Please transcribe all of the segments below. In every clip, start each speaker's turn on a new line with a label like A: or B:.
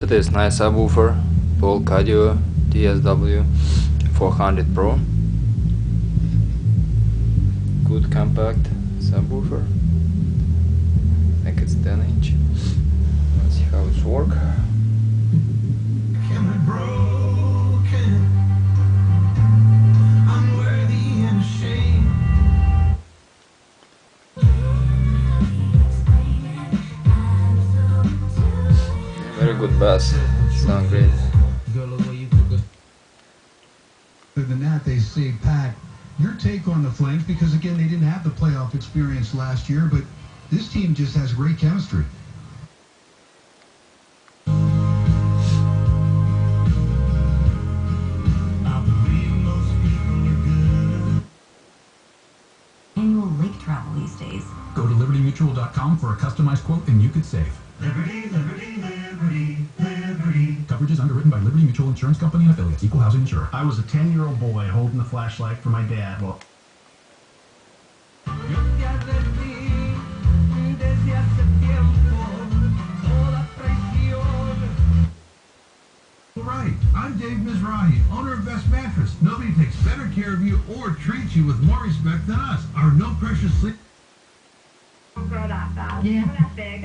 A: It is nice subwoofer, POLK audio, DSW 400 Pro. Good compact subwoofer. I think it's 10-inch. Let's see how it's work. Very good bass, sound great.
B: Other than that, they say, Pat, your take on the Flames, because again, they didn't have the playoff experience last year, but this team just has great chemistry.
C: Annual lake travel these days.
D: Go to libertymutual.com for a customized quote and you could save.
E: Liberty, liberty, liberty, liberty.
D: Coverage is underwritten by Liberty Mutual Insurance Company and affiliates. Equal housing insurer.
E: I was a 10-year-old boy holding the flashlight for my dad. Well,
F: right, I'm Dave Mizrahi, owner of Best Mattress. Nobody takes better care of you or treats you with more respect than us. Our no-pressure sleep.
G: Don't grow that fast.
C: Yeah.
G: We're that big.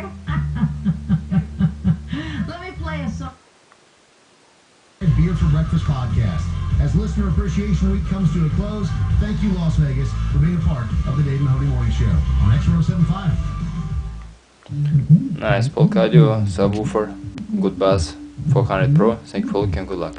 C: Let me play a song.
B: Beer for Breakfast podcast. As Listener Appreciation Week comes to a close, thank you, Las Vegas, for being a part of the Dave Mahoney Morning Show on X1075.
A: Nice POLK audio, subwoofer, good bass, 400 Pro. Thank you for looking, good luck.